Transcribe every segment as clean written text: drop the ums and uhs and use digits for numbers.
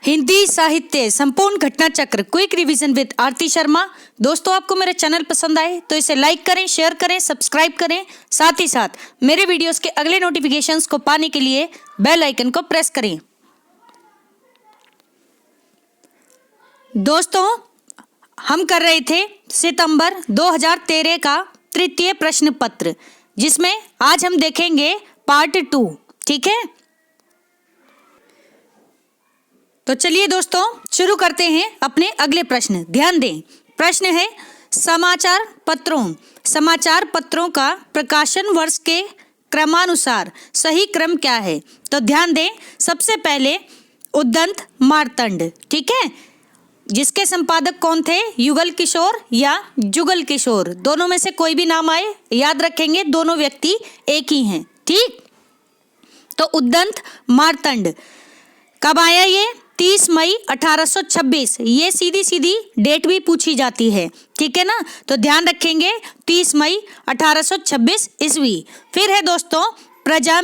हिंदी साहित्य संपूर्ण घटना चक्र क्विक रिवीजन विद आरती शर्मा। दोस्तों, आपको मेरा चैनल पसंद आए तो इसे लाइक करें, शेयर करें, सब्सक्राइब करें। साथ ही साथ मेरे वीडियोस के अगले नोटिफिकेशंस को पाने के लिए बेल आइकन को प्रेस करें। दोस्तों, हम कर रहे थे सितंबर 2013 का तृतीय प्रश्न पत्र, जिसमें आज हम देखेंगे पार्ट 2। ठीक है, तो चलिए दोस्तों शुरू करते हैं अपने अगले प्रश्न। ध्यान दें, प्रश्न है समाचार पत्रों का प्रकाशन वर्ष के क्रमानुसार सही क्रम क्या है। तो ध्यान दें, सबसे पहले उद्दंत मार्तंड, ठीक है, जिसके संपादक कौन थे, युगल किशोर या जुगल किशोर, दोनों में से कोई भी नाम आए याद रखेंगे, दोनों व्यक्ति एक ही हैं। ठीक, तो उद्दंत मार्तंड कब आया, ये 30 मई 1826। ये सीधी सीधी डेट भी पूछी जाती है, ठीक है ना, तो ध्यान रखेंगे 30 मई 1826 ईस्वी। फिर है दोस्तों प्रजा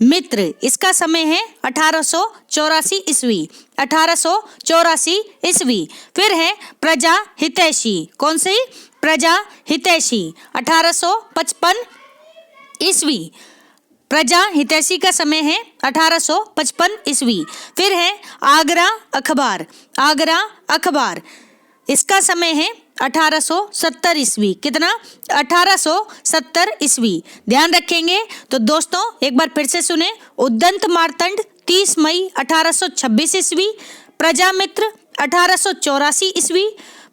मित्र, इसका समय है 1884 ईस्वी, 1884 ईस्वी। फिर है प्रजा हितैषी, कौन सी, प्रजा हितैषी, 1855 ईस्वी। प्रजा हितैषी का समय है 1855 ईस्वी। फिर है आगरा अखबार, इसका समय है 1870 ईस्वी। कितना, 1870 ईस्वी। ध्यान रखेंगे। तो दोस्तों एक बार फिर से सुने, उद्दंत मार्तंड 30 मई 1826 ईस्वी, प्रजा मित्र 1884 ईस्वी,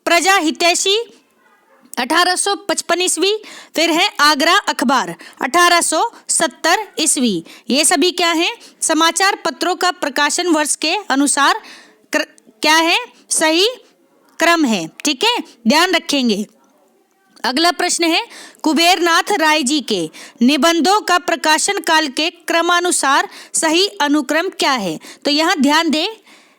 प्रजा हितैषी 1855 ईस्वी। फिर है आगरा अखबार 1870 ईस्वी। ये सभी क्या है, समाचार पत्रों का प्रकाशन वर्ष के अनुसार क्या है, सही क्रम है। ठीक है, ध्यान रखेंगे। अगला प्रश्न है कुबेरनाथ राय जी के निबंधों का प्रकाशन काल के क्रमानुसार सही अनुक्रम क्या है। तो यहाँ ध्यान दें,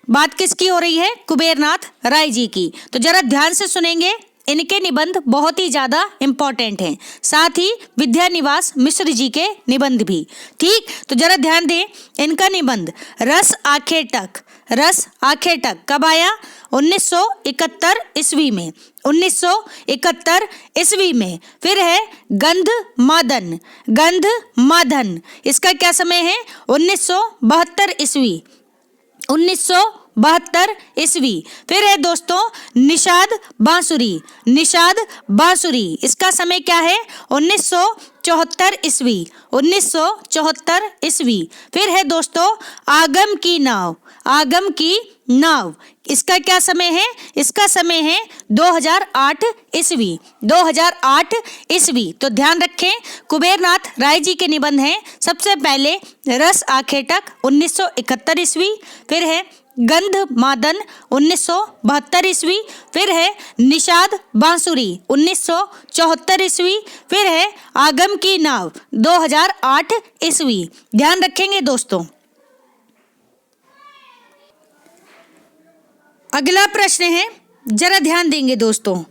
बात किसकी हो रही है, कुबेरनाथ राय जी की। तो जरा ध्यान से सुनेंगे, इनके निबंध बहुत ही ज्यादा इंपॉर्टेंट हैं, साथ ही विद्यानिवास मिश्र जी के निबंध भी। ठीक, तो जरा ध्यान दें, इनका निबंध रस आखे तक कब आया, 1971 ईस्वी में, 1971 ईस्वी में। फिर है गंध मादन, इसका क्या समय है, 1972 ईस्वी, 1972 ईस्वी। फिर है दोस्तों निषाद बांसुरी, इसका समय क्या है, 1974 ईस्वी, 1974 ईस्वी। फिर है दोस्तों आगम की नाव, इसका क्या समय है, इसका समय है 2008 ईस्वी, 2008 ईस्वी। तो ध्यान रखें, कुबेरनाथ राय जी के निबंध हैं, सबसे पहले रस आखे तक 1971 ईस्वी, फिर है गंध मादन 1972 ईस्वी, फिर है निषाद बांसुरी 1974 ईस्वी, फिर है आगम की नाव 2008 ईस्वी। ध्यान रखेंगे दोस्तों। अगला प्रश्न है, जरा ध्यान देंगे दोस्तों,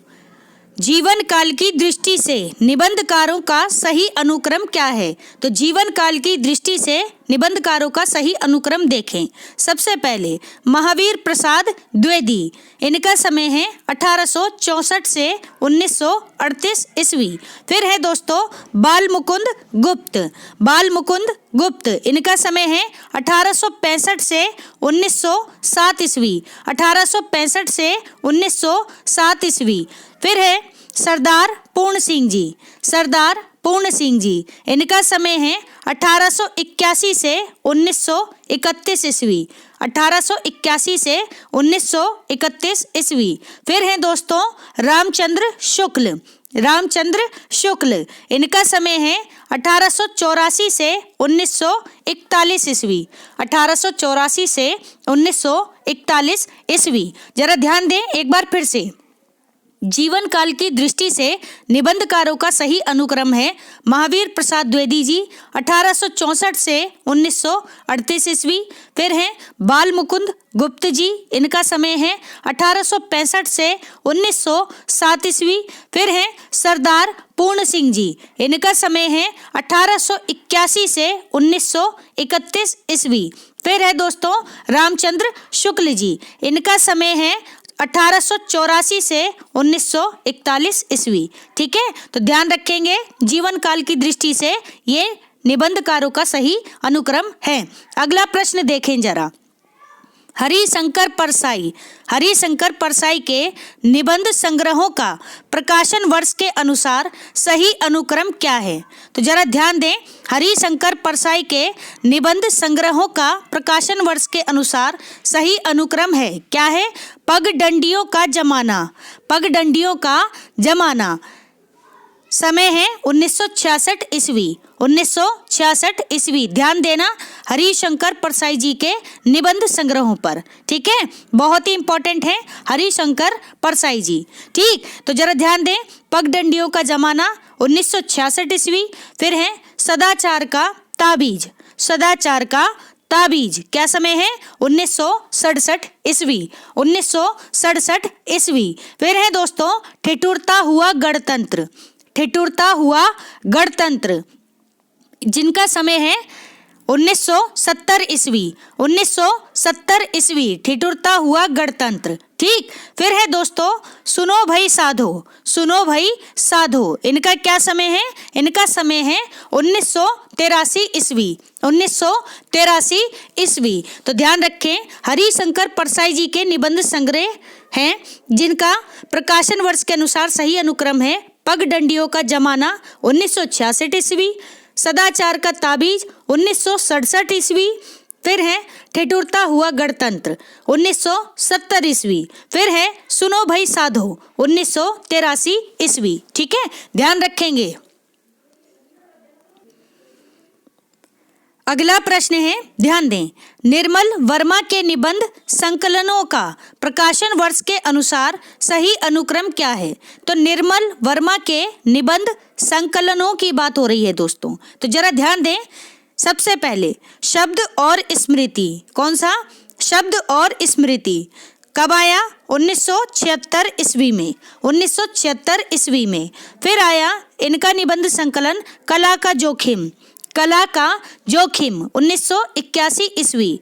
जीवन काल की दृष्टि से निबंधकारों का सही अनुक्रम क्या है। तो जीवन काल की दृष्टि से निबंधकारों का सही अनुक्रम देखें। सबसे पहले महावीर प्रसाद द्विवेदी, इनका समय है 1864 से 1938 ईस्वी। फिर है दोस्तों बाल मुकुंद गुप्त, इनका समय है 1865 से 1907 ईस्वी, 1865 से 1907 ईस्वी। फिर है सरदार पूर्ण सिंह जी, इनका समय है 1881 से 1931 ईस्वी, 1881 से 1931 ईस्वी। फिर है दोस्तों रामचंद्र शुक्ल, इनका समय है 1884 से 1941 ईस्वी, 1884 से 1941 ईस्वी। जरा ध्यान दें एक बार फिर से, जीवन काल की दृष्टि से निबंधकारों का सही अनुक्रम है महावीर प्रसाद द्विवेदी जी 1864 से 1938 ईस्वी। फिर हैं बाल मुकुंद गुप्त जी, इनका समय है 1865 से 1907 ईस्वी। फिर हैं सरदार पूर्ण सिंह जी, इनका समय है 1881 से 1931 ईस्वी। फिर है दोस्तों रामचंद्र शुक्ल जी, इनका समय है 1884 से 1941 ईस्वी। ठीक है, तो ध्यान रखेंगे जीवन काल की दृष्टि से ये निबंधकारों का सही अनुक्रम है। अगला प्रश्न देखें जरा। हरिशंकर परसाई के निबंध संग्रहों का प्रकाशन वर्ष के अनुसार सही अनुक्रम क्या है? तो जरा ध्यान दें, हरिशंकर परसाई के निबंध संग्रहों का प्रकाशन वर्ष के अनुसार सही अनुक्रम है क्या है? पगडंडियों का जमाना, समय है 1966 ईस्वी। 1966 ईस्वी। ध्यान देना हरिशंकर परसाई जी के निबंध संग्रहों पर। ठीक है, बहुत ही इंपॉर्टेंट है हरिशंकर परसाई जी। ठीक, तो जरा ध्यान दें, पगडंडियों का जमाना 1966 ईस्वी। फिर है सदाचार का ताबीज, क्या समय है? 1967 ईस्वी। 1967 ईस्वी। फिर है दोस्तों ठिठुरता हुआ गणतंत्र, जिनका समय है 1970 ईस्वी। 1970 ईस्वी, ठिठुरता हुआ गणतंत्र। ठीक, फिर है दोस्तों सुनो भाई साधो, इनका क्या समय है? इनका समय है 1983 ईस्वी। 1983 ईस्वी। तो ध्यान रखें हरिशंकर परसाई जी के निबंध संग्रह हैं जिनका प्रकाशन वर्ष के अनुसार सही अनुक्रम है पगडंडियों का जमाना 1966 ईस्वी, सदाचार का ताबीज 1967 ईस्वी, फिर है ठिठुरता हुआ गणतंत्र 1970 ईस्वी, फिर है सुनो भाई साधो 1983 ईस्वी। ठीक है, ध्यान रखेंगे। अगला प्रश्न है, ध्यान दें, निर्मल वर्मा के निबंध संकलनों का प्रकाशन वर्ष के अनुसार सही अनुक्रम क्या है? तो निर्मल वर्मा के निबंध संकलनों की बात हो रही है दोस्तों। तो जरा ध्यान दें, सबसे पहले शब्द और स्मृति, कौन सा? शब्द और स्मृति कब आया? 1976 ईस्वी में। 1976 ईस्वी में। फिर आया इनका निबंध संकलन कला का जोखिम 1981 ईस्वी।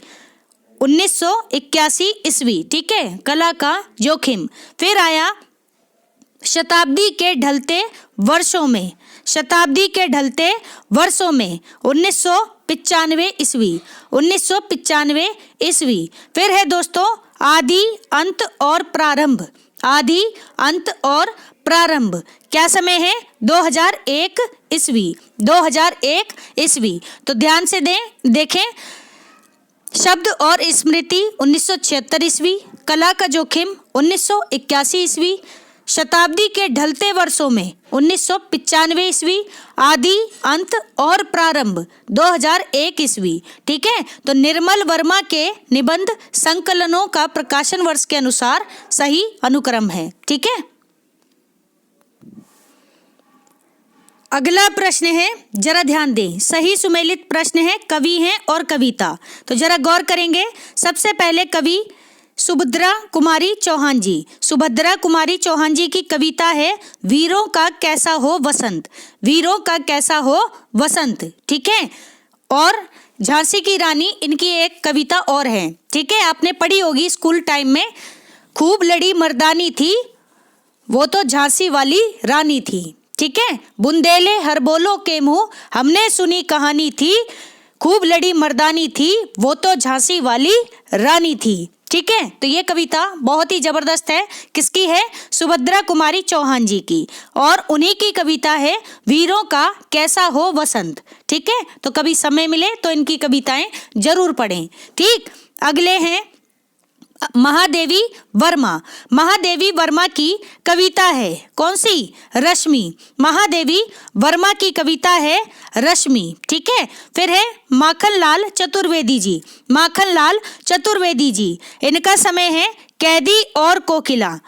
1981 ईस्वी। ठीक है, कला का जोखिम। फिर आया शताब्दी के ढलते वर्षों में 1995 ईस्वी। 1995 ईस्वी। फिर है दोस्तों आदि अंत और प्रारंभ, क्या समय है? 2001 ईस्वी। 2001 ईस्वी। तो ध्यान से देखें, शब्द और स्मृति 1976 ईस्वी, कला का जोखिम 1981 ईस्वी, शताब्दी के ढलते वर्षों में 1995 ईस्वी, आदि अंत और प्रारंभ 2001 ईस्वी। ठीक है, तो निर्मल वर्मा के निबंध संकलनों का प्रकाशन वर्ष के अनुसार सही अनुक्रम है। ठीक है, अगला प्रश्न है, जरा ध्यान दें, सही सुमेलित प्रश्न है, कवि हैं और कविता। तो जरा गौर करेंगे। सबसे पहले कवि सुभद्रा कुमारी चौहान जी की कविता है वीरों का कैसा हो वसंत। ठीक है, और झांसी की रानी इनकी एक कविता और है। ठीक है, आपने पढ़ी होगी स्कूल टाइम में, खूब लड़ी मर्दानी थी वो तो झांसी वाली रानी थी। ठीक है, बुंदेले हर बोलो के मुंह हमने सुनी कहानी थी, खूब लड़ी मर्दानी थी वो तो झांसी वाली रानी थी। ठीक है, तो ये कविता बहुत ही जबरदस्त है। किसकी है? सुभद्रा कुमारी चौहान जी की, और उन्हीं की कविता है वीरों का कैसा हो वसंत। ठीक है, तो कभी समय मिले तो इनकी कविताएं जरूर पढ़ें। ठीक, अगले हैं महादेवी वर्मा की कविता है कौन सी? रश्मि। महादेवी वर्मा की कविता है रश्मि। ठीक है, फिर है माखनलाल चतुर्वेदी जी, इनका समय है कैदी और कोकिला।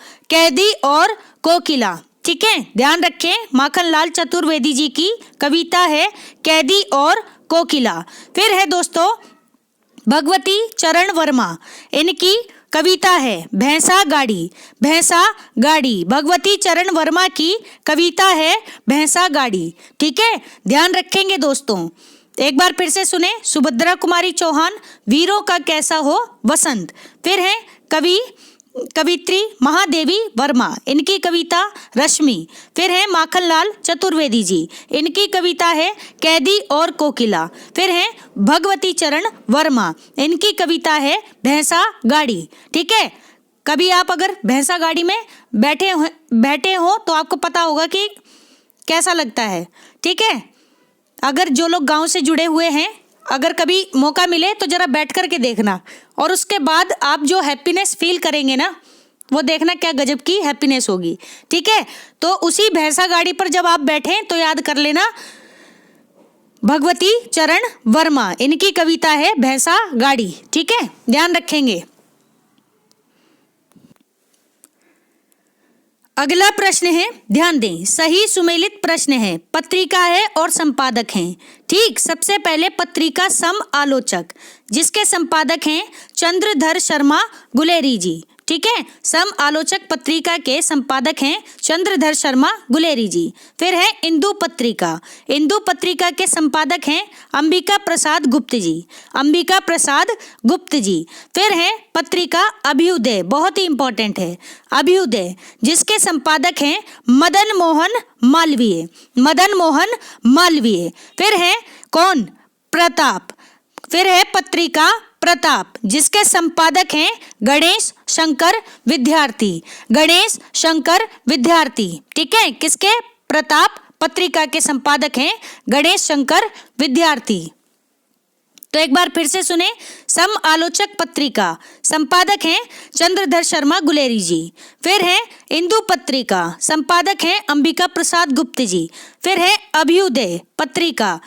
ठीक है, ध्यान रखें, माखनलाल चतुर्वेदी जी की कविता है कैदी और कोकिला। फिर है दोस्तों भगवती चरण वर्मा, इनकी कविता है भैंसा गाड़ी। भैंसा गाड़ी भगवती चरण वर्मा की कविता है भैंसा गाड़ी। ठीक है, ध्यान रखेंगे दोस्तों। एक बार फिर से सुने, सुभद्रा कुमारी चौहान, वीरों का कैसा हो वसंत। फिर है कवित्री महादेवी वर्मा, इनकी कविता रश्मि। फिर है माखनलाल चतुर्वेदी जी, इनकी कविता है कैदी और कोकिला। फिर है भगवती चरण वर्मा, इनकी कविता है भैंसा गाड़ी। ठीक है, कभी आप अगर भैंसा गाड़ी में बैठे हो तो आपको पता होगा कि कैसा लगता है। ठीक है, अगर जो लोग गांव से जुड़े हुए हैं, अगर कभी मौका मिले तो जरा बैठ कर के देखना, और उसके बाद आप जो हैप्पीनेस फील करेंगे ना, वो देखना क्या गजब की हैप्पीनेस होगी। ठीक है, तो उसी भैंसा गाड़ी पर जब आप बैठें तो याद कर लेना भगवती चरण वर्मा, इनकी कविता है भैंसा गाड़ी। ठीक है, ध्यान रखेंगे। अगला प्रश्न है, ध्यान दें, सही सुमेलित प्रश्न है, पत्रिका है और संपादक हैं। ठीक, सबसे पहले पत्रिका सम आलोचक, जिसके संपादक हैं चंद्रधर शर्मा गुलेरी जी। ठीक है, सम आलोचक पत्रिका के संपादक हैं चंद्रधर शर्मा गुलेरी जी। फिर है इंदु पत्रिका, इंदु पत्रिका के संपादक हैं अंबिका प्रसाद गुप्त जी, अंबिका प्रसाद गुप्त जी। फिर है पत्रिका अभ्युदय, बहुत ही इंपॉर्टेंट है अभ्युदय, जिसके संपादक हैं मदन मोहन मालवीय, मदन मोहन मालवीय। फिर है कौन? प्रताप। फिर है पत्रिका प्रताप, जिसके संपादक हैं गणेश शंकर विद्यार्थी, गणेश शंकर विद्यार्थी। ठीक है, किसके? प्रताप पत्रिका के संपादक हैं गणेश शंकर विद्यार्थी। तो एक बार फिर से सुने, सम आलोचक पत्रिका संपादक हैं चंद्रधर शर्मा गुलेरी जी। फिर है इंदु पत्रिका, संपादक हैं अंबिका प्रसाद गुप्त जी। फिर है अभ्युदय पत्रिका,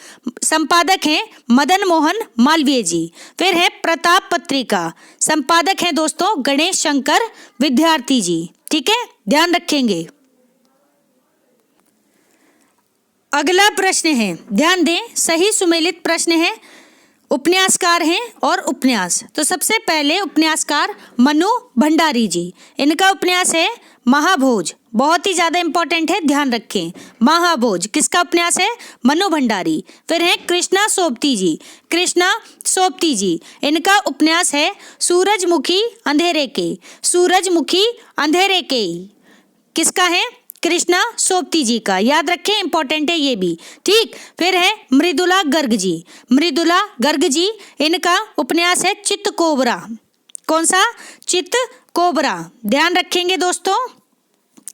संपादक हैं मदन मोहन मालवीय जी। फिर है प्रताप पत्रिका, संपादक हैं दोस्तों गणेश शंकर विद्यार्थी जी। ठीक है, ध्यान रखेंगे। अगला प्रश्न है, ध्यान दें, सही सुमेलित प्रश्न है, उपन्यासकार हैं और उपन्यास। तो सबसे पहले उपन्यासकार मनु भंडारी जी, इनका उपन्यास है महाभोज, बहुत ही ज्यादा इंपॉर्टेंट है, ध्यान रखें। महाभोज किसका उपन्यास है? मनु भंडारी। फिर है कृष्णा सोबती जी, कृष्णा सोबती जी, इनका उपन्यास है सूरजमुखी अंधेरे के, सूरजमुखी अंधेरे के। किसका है? कृष्णा सोबती जी का, याद रखें, इंपॉर्टेंट है ये भी। ठीक, फिर है मृदुला गर्ग जी, मृदुला गर्ग जी, इनका उपन्यास है चित्त कोबरा। कौन सा? चित्त कोबरा, ध्यान रखेंगे दोस्तों।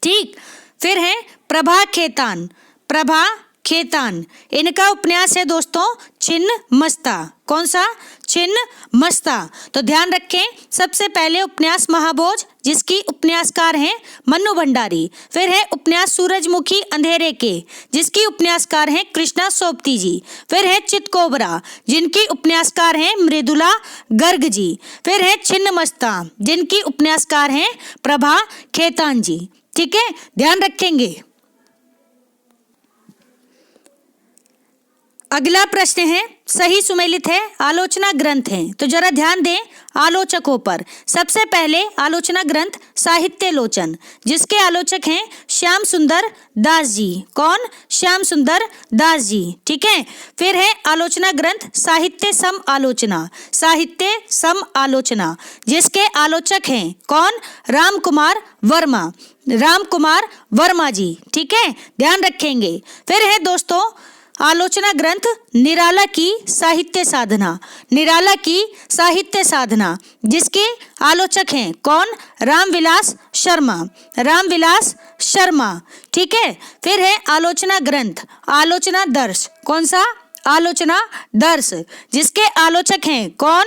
ठीक, फिर है प्रभा खेतान, प्रभा खेतान, इनका उपन्यास है दोस्तों छिन्न मस्ता। कौन सा? छिन्न मस्ता। तो ध्यान रखें, सबसे पहले उपन्यास महाभोज, जिसकी उपन्यासकार हैं मनु भंडारी। फिर है उपन्यास सूरजमुखी अंधेरे के, जिसकी उपन्यासकार हैं कृष्णा सोबती जी। फिर है चितकोबरा, जिनकी उपन्यासकार हैं मृदुला गर्ग जी। फिर है छिन्न मस्ता, जिनकी उपन्यासकार हैं प्रभा खेतान जी। ठीक है, ध्यान रखेंगे। अगला प्रश्न है, सही सुमेलित है, आलोचना ग्रंथ हैं। तो जरा ध्यान दें आलोचकों पर। सबसे पहले आलोचना ग्रंथ साहित्य लोचन, जिसके आलोचक हैं श्याम सुंदर दास जी। कौन? श्याम सुंदर दास जी। ठीक है, फिर है आलोचना ग्रंथ साहित्य सम आलोचना, साहित्य सम आलोचना, जिसके आलोचक हैं कौन? राम कुमार वर्मा, राम कुमार वर्मा जी। ठीक है, ध्यान रखेंगे। फिर है दोस्तों आलोचना ग्रंथ निराला की साहित्य साधना, निराला की साहित्य साधना, जिसके आलोचक हैं कौन? रामविलास शर्मा, रामविलास शर्मा। ठीक है, फिर है आलोचना ग्रंथ आलोचना दर्श। कौन सा? आलोचना दर्श, जिसके आलोचक हैं कौन?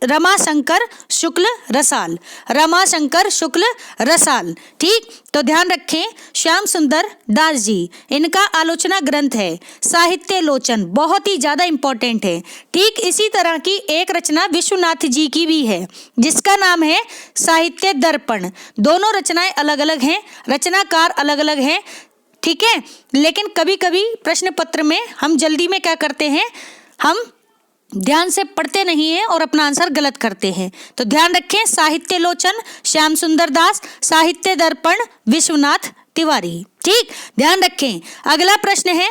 रमाशंकर शुक्ल रसाल, रमाशंकर शुक्ल रसाल। ठीक, तो ध्यान रखें, श्याम सुंदर दास जी, इनका आलोचना ग्रंथ है साहित्य लोचन, बहुत ही ज्यादा इंपॉर्टेंट है। ठीक, इसी तरह की एक रचना विश्वनाथ जी की भी है, जिसका नाम है साहित्य दर्पण। दोनों रचनाएं अलग अलग हैं, रचनाकार अलग अलग हैं। ठीक है, लेकिन कभी कभी प्रश्न पत्र में हम जल्दी में क्या करते हैं, हम ध्यान से पढ़ते नहीं है और अपना आंसर गलत करते हैं। तो ध्यान रखें, साहित्य लोचन श्याम सुंदर दास, साहित्य दर्पण विश्वनाथ तिवारी। ठीक, ध्यान रखें। अगला प्रश्न है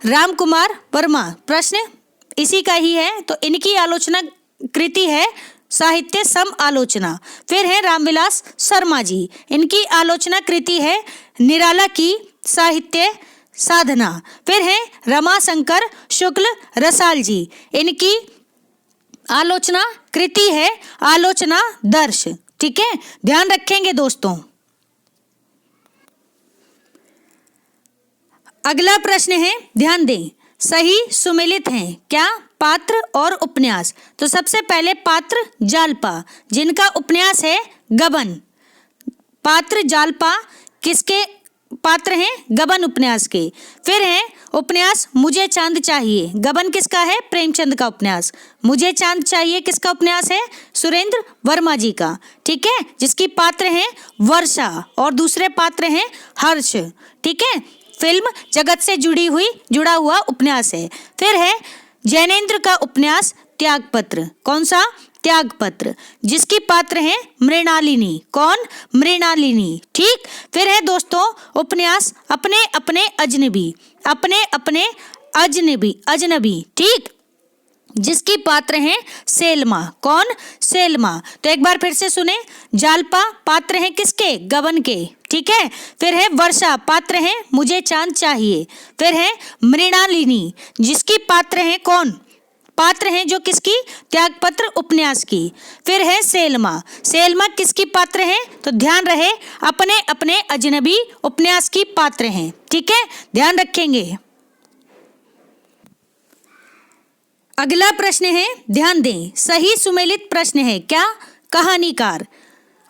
राम कुमार वर्मा, प्रश्न इसी का ही है। तो इनकी आलोचना कृति है साहित्य सम आलोचना। फिर है रामविलास शर्मा जी, इनकी आलोचना कृति है निराला की साहित्य साधना। फिर है रमाशंकर शुक्ल रसाल जी, इनकी आलोचना कृति है आलोचना दर्श। ठीक है, ध्यान रखेंगे दोस्तों। अगला प्रश्न है, ध्यान दें, सही सुमेलित हैं क्या पात्र और उपन्यास। तो सबसे पहले पात्र जालपा, जिनका उपन्यास है गबन। पात्र जालपा किसके पात्र हैं, गबन उपन्यास के। फिर है उपन्यास मुझे चांद चाहिए, गबन किसका है, प्रेमचंद का उपन्यास। मुझे चांद चाहिए किसका उपन्यास है, सुरेंद्र वर्मा जी का। ठीक है, जिसकी पात्र हैं वर्षा और दूसरे पात्र हैं हर्ष। ठीक है, फिल्म जगत से जुड़ा हुआ उपन्यास है। फिर है जैनेन्द्र का उपन्यास त्यागपत्र, कौन सा, त्यागपत्र, जिसकी पात्र हैं मृणालिनी। कौन, मृणालिनी। ठीक, फिर है दोस्तों उपन्यास अपने अपने अजनबी, अपने अपने अजनबी। ठीक, जिसकी पात्र हैं सेल्मा। कौन, सेल्मा। तो एक बार फिर से सुने, जालपा पात्र हैं किसके, गबन के। ठीक है, फिर है वर्षा पात्र हैं मुझे चांद चाहिए। फिर है मृणालिनी, जिसकी पात्र हैं कौन, पात्र हैं जो किसकी, त्यागपत्र उपन्यास की। फिर है सेल्मा, सेल्मा किसकी पात्र हैं, तो ध्यान रहे अपने अपने अजनबी उपन्यास की पात्र हैं। ठीक है, ध्यान रखेंगे। अगला प्रश्न है, ध्यान दें, सही सुमेलित प्रश्न है क्या कहानीकार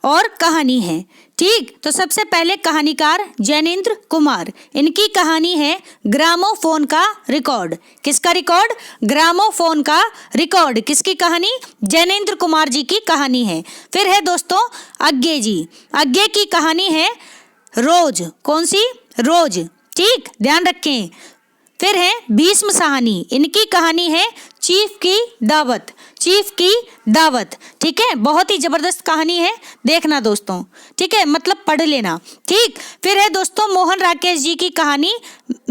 और कहानी है। ठीक, तो सबसे पहले कहानीकार जैनेन्द्र कुमार, इनकी कहानी है ग्रामोफोन का रिकॉर्ड। किसका रिकॉर्ड, ग्रामोफोन का रिकॉर्ड। किसकी कहानी, जैनेन्द्र कुमार जी की कहानी है। फिर है दोस्तों अज्ञे जी, अज्ञे की कहानी है रोज, कौन सी, रोज। ठीक, ध्यान रखें। फिर है भीष्म साहनी, इनकी कहानी है चीफ की दावत, चीफ की दावत। ठीक है, बहुत ही जबरदस्त कहानी है, देखना दोस्तों। ठीक है, मतलब पढ़ लेना। ठीक, फिर है दोस्तों मोहन राकेश जी की कहानी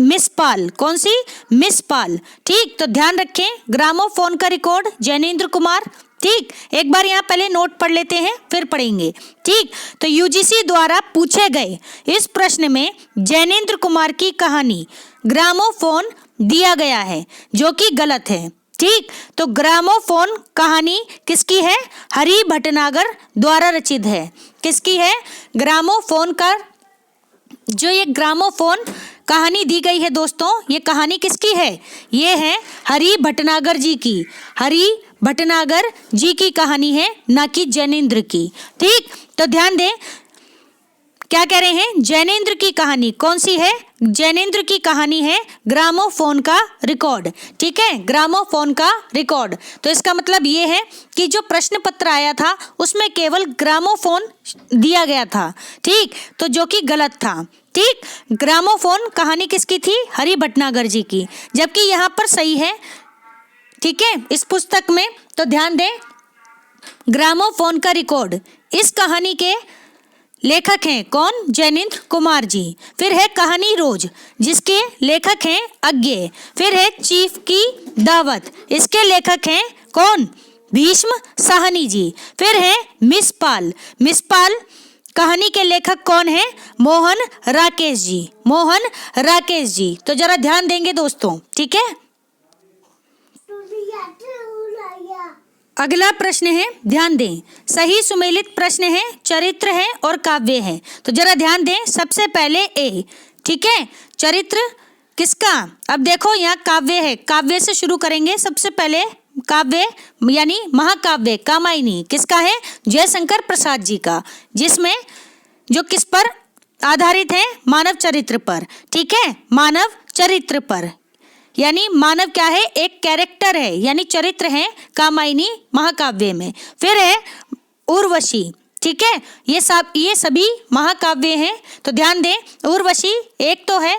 मिस पाल, कौन सी, मिस पाल। ठीक, तो ध्यान रखें, ग्रामोफोन का रिकॉर्ड जैनेन्द्र कुमार। ठीक, एक बार यहाँ पहले नोट पढ़ लेते हैं फिर पढ़ेंगे। ठीक, तो यूजीसी द्वारा पूछे गए इस प्रश्न में जैनेन्द्र कुमार की कहानी ग्रामोफोन दिया गया है, जो कि गलत है। ठीक, तो ग्रामोफोन कहानी किसकी है, हरि भटनागर द्वारा रचित है। किसकी है, ग्रामोफोन का जो ये ग्रामोफोन कहानी दी गई है दोस्तों, ये कहानी किसकी है, ये है हरि भटनागर जी की। हरि भटनागर जी की कहानी है, ना कि जैनेन्द्र की। ठीक, तो ध्यान दें, क्या कह रहे हैं, जैनेन्द्र की कहानी कौन सी है, जैनेन्द्र की कहानी है ग्रामोफोन का रिकॉर्ड। ठीक है, ग्रामोफोन का रिकॉर्ड। तो इसका मतलब ये है कि जो प्रश्न पत्र आया था उसमें केवल ग्रामोफोन दिया गया था। ठीक, तो जो कि गलत था। ठीक, ग्रामोफोन कहानी किसकी थी, हरि भटनागर जी की, जबकि यहाँ पर सही है। ठीक है, इस पुस्तक में तो ध्यान दें, ग्रामोफोन का रिकॉर्ड, इस कहानी के लेखक हैं कौन, जैनेन्द्र कुमार जी। फिर है कहानी रोज, जिसके लेखक हैं अज्ञे। फिर है चीफ की दावत, इसके लेखक हैं कौन, भीष्म साहनी जी। फिर है मिस पाल, मिस पाल कहानी के लेखक कौन है, मोहन राकेश जी, मोहन राकेश जी। तो जरा ध्यान देंगे दोस्तों। ठीक है, अगला प्रश्न है, ध्यान दें, सही सुमेलित प्रश्न है, चरित्र है और काव्य है। तो जरा ध्यान दें, सबसे पहले ए। ठीक है, चरित्र किसका, अब देखो यहाँ काव्य है, काव्य से शुरू करेंगे। सबसे पहले काव्य यानी महाकाव्य कामायनी किसका है, जयशंकर प्रसाद जी का, जिसमें जो किस पर आधारित है, मानव चरित्र पर। ठीक है, मानव चरित्र पर, यानी मानव क्या है, एक कैरेक्टर है, यानी चरित्र है कामायनी महाकाव्य में। फिर है उर्वशी। ठीक है, ये सभी महाकाव्य हैं। तो ध्यान दें, उर्वशी एक तो है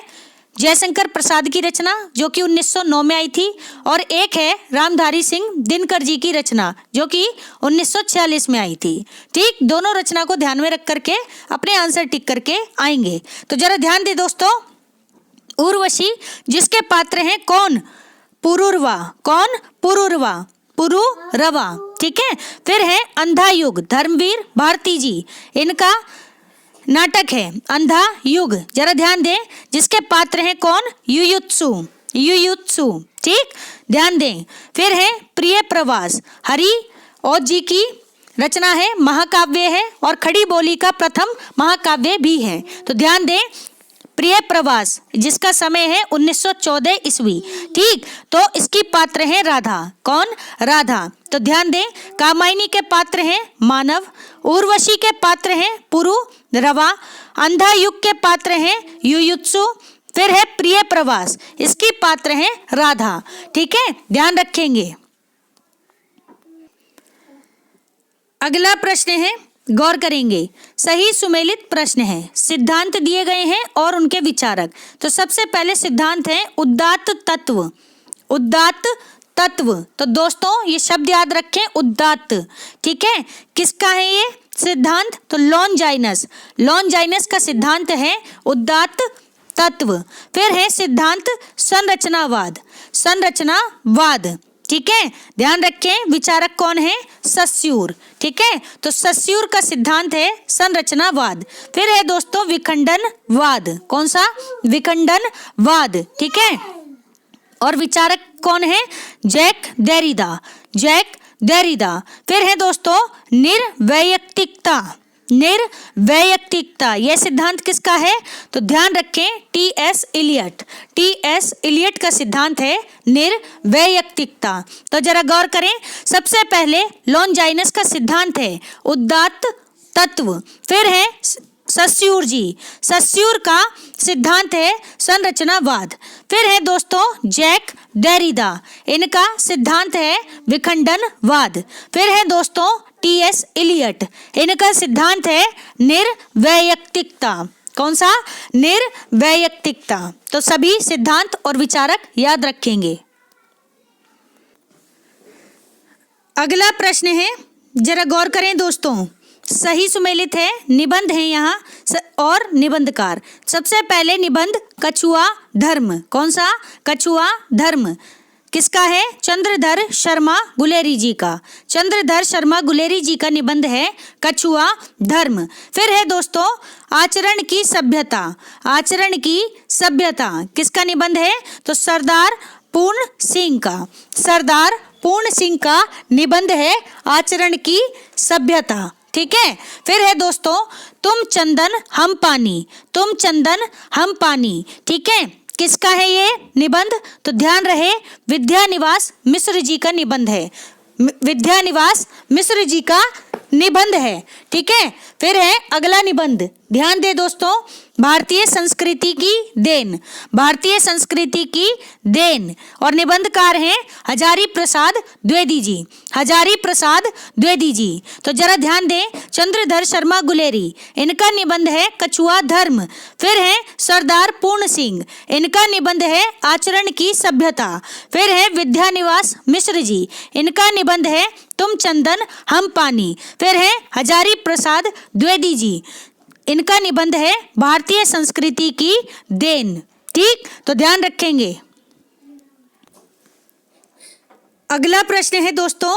जयशंकर प्रसाद की रचना जो कि 1909 में आई थी, और एक है रामधारी सिंह दिनकर जी की रचना जो कि 1946 में आई थी। ठीक, दोनों रचना को ध्यान में रख करके अपने आंसर टिक करके आएंगे। तो जरा ध्यान दे दोस्तों, उर्वशी जिसके पात्र हैं कौन? पुरुरवा। कौन? पुरुरवा, पुरुरवा। ठीक है। फिर है अंधा युग, धर्मवीर भारती जी, इनका नाटक है अंधा युग, जरा ध्यान दें, जिसके पात्र हैं कौन? युयुत्सु, युयुत्सु। ठीक, ध्यान दें। फिर है प्रिय प्रवास, हरि और जी की रचना है, महाकाव्य है और खड़ी बोली का प्रथम महाकाव्य भी है। तो ध्यान दें, प्रिय प्रवास जिसका समय है 1914 ईस्वी। ठीक, तो इसकी पात्र है राधा। कौन? राधा। तो ध्यान दें, कामायनी के पात्र हैं मानव, उर्वशी के पात्र हैं पुरुरवा, अंधा युग के पात्र हैं युयुत्सु, फिर है प्रिय प्रवास, इसकी पात्र हैं राधा। ठीक है, ध्यान रखेंगे। अगला प्रश्न है, गौर करेंगे, सही सुमेलित प्रश्न है, सिद्धांत दिए गए हैं और उनके विचारक। तो सबसे पहले सिद्धांत है उदात्त तत्व। उदात्त तत्व, तो दोस्तों ये शब्द याद रखें, उदात्त। ठीक है, किसका है ये सिद्धांत? तो लॉन्जाइनस, लॉन्जाइनस का सिद्धांत है उदात्त तत्व। फिर है सिद्धांत संरचनावाद, संरचनावाद। ठीक है, ध्यान रखें, विचारक कौन है? सस्यूर। ठीक है, तो सस्यूर का सिद्धांत है संरचनावाद। फिर है दोस्तों विखंडनवाद, कौन सा? विखंडनवाद। ठीक है, और विचारक कौन है? Jacques Derrida, Jacques Derrida. फिर है दोस्तों निर्वैयक्तिकता, निर्वैयक्तिकता, यह सिद्धांत किसका है? तो ध्यान रखें, टी.एस. Elliot, T.S.. इलियट का सिद्धांत है निर्वैयक्तिकता। तो जरा गौर करें, सबसे पहले लॉन्जाइनस का सिद्धांत है उदात्त तत्व। फिर है सस्यूर जी, सस्यूर का सिद्धांत है संरचनावाद। फिर है दोस्तों जैक देरिडा, इनका सिद्धांत है विखंडनवाद। फिर है दोस्तों टी.एस. इलियट, इनका सिद्धांत है निर्वैयक्तिकता। कौन सा? निर्वैयक्तिकता। तो सभी सिद्धांत और विचारक याद रखेंगे। अगला प्रश्न है, जरा गौर करें दोस्तों, सही सुमेलित है, निबंध है यहाँ और निबंधकार। सबसे पहले निबंध कछुआ धर्म, कौन सा? कछुआ धर्म किसका है? चंद्रधर शर्मा गुलेरी जी का, चंद्रधर शर्मा गुलेरी जी का निबंध है कछुआ धर्म। फिर है दोस्तों आचरण की सभ्यता, आचरण की सभ्यता किसका निबंध है? तो सरदार पूर्ण सिंह का, सरदार पूर्ण सिंह का निबंध है आचरण की सभ्यता। ठीक है, फिर है दोस्तों तुम चंदन हम पानी, तुम चंदन हम पानी। ठीक है, किसका है ये निबंध? तो ध्यान रहे, विद्यानिवास मिश्र जी का निबंध है, विद्यानिवास मिश्र जी का निबंध है। ठीक है, फिर है अगला निबंध, ध्यान दे दोस्तों, भारतीय संस्कृति की देन, भारतीय संस्कृति की देन, और निबंधकार हैं हजारी प्रसाद द्विवेदी जी, हजारी प्रसाद द्विवेदी जी। तो जरा ध्यान दें, चंद्रधर शर्मा गुलेरी, इनका निबंध है कछुआ धर्म। फिर है सरदार पूर्ण सिंह, इनका निबंध है आचरण की सभ्यता। फिर है विद्यानिवास मिश्र जी, इनका निबंध है तुम चंदन हम पानी। फिर है हजारी प्रसाद द्विवेदी जी, इनका निबंध है भारतीय संस्कृति की देन। ठीक, तो ध्यान रखेंगे। अगला प्रश्न है दोस्तों,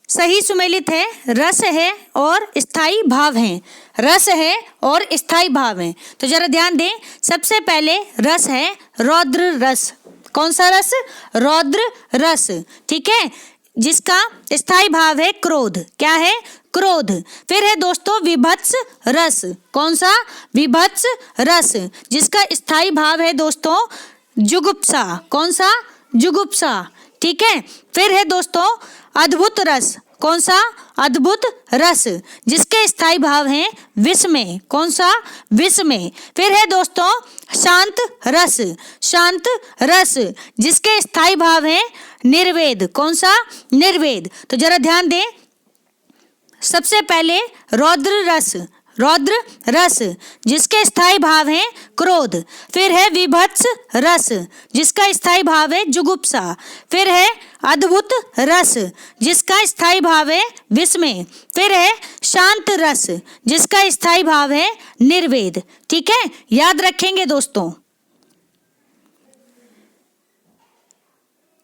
सही सुमेलित है, रस है और स्थायी भाव है, रस है और स्थायी भाव है। तो जरा ध्यान दें, सबसे पहले रस है रौद्र रस, कौन सा रस? रौद्र रस। ठीक है, जिसका स्थायी भाव है क्रोध, क्या है? क्रोध। फिर है दोस्तों विभत्स रस, कौन सा? विभत्स रस, जिसका स्थायी भाव है दोस्तों जुगुप्सा, कौन सा? जुगुप्सा। ठीक है, फिर है दोस्तों अद्भुत रस, कौन सा? अद्भुत रस, जिसके स्थायी भाव हैं विस्मय, कौन सा? विस्मय। फिर है दोस्तों शांत रस, शांत रस, जिसके स्थायी भाव हैं निर्वेद, कौन सा? निर्वेद। तो जरा ध्यान दें, सबसे पहले रौद्र रस, रौद्र रस जिसके स्थायी भाव हैं क्रोध। फिर है विभत्स रस जिसका स्थायी भाव है जुगुप्सा। फिर है अद्भुत रस जिसका स्थायी भाव है विस्मय। फिर है शांत रस जिसका स्थायी भाव है निर्वेद। ठीक है, याद रखेंगे दोस्तों।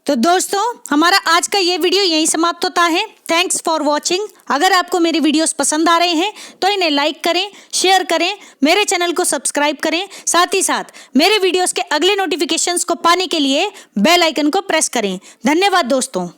तो दोस्तों हमारा आज का ये वीडियो यहीं समाप्त होता है। Thanks for watching. अगर आपको मेरी वीडियोस पसंद आ रहे हैं तो इन्हें लाइक करें, शेयर करें, मेरे चैनल को सब्सक्राइब करें। साथ ही साथ मेरे वीडियोस के अगले नोटिफिकेशंस को पाने के लिए बेल आइकन को प्रेस करें। धन्यवाद दोस्तों।